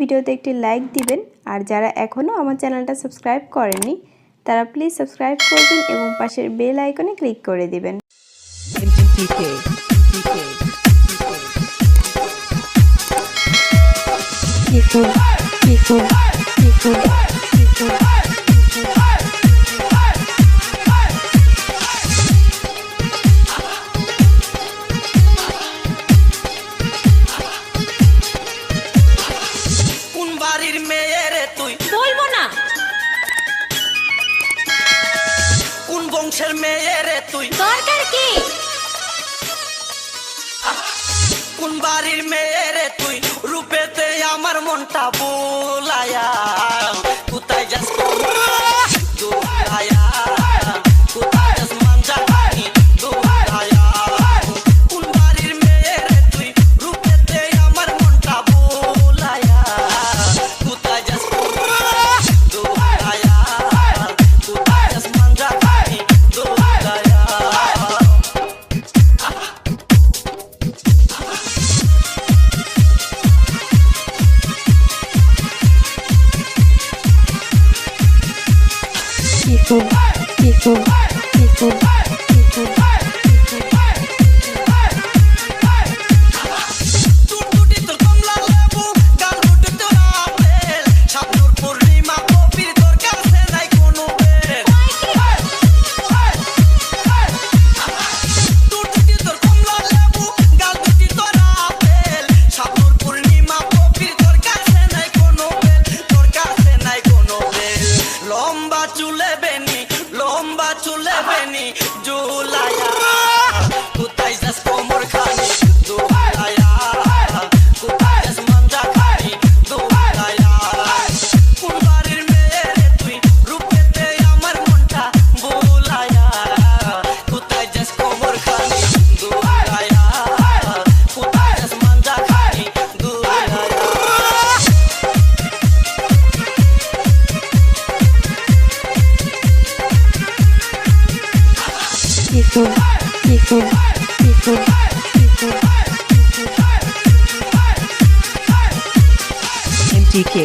ভিডিওতে একটি লাইক দিবেন। আর যারা এখনও আমার চ্যানেলটা সাবস্ক্রাইব করেননি তারা প্লিজ সাবস্ক্রাইব করবেন এবং পাশের বেল আইকনে ক্লিক করে দিবেন। বংশের মেয়ে রে তুই, দরকার কি? কোন বাড়ির মেয়ে রে তুই, রূপেতে আমার মনটা বোলায়া, কোথায় যাস দোলায়া, কোথায় যাস মাঞ্জা খানি দোলায়া, কোন বাড়ির মেয়ে রে তুই, রূপেতে আমার মনটা বোলায়া, কোথায় যাস দোলায়া, কোথায় যাস মাঞ্জা খানি দোলায়া। MTK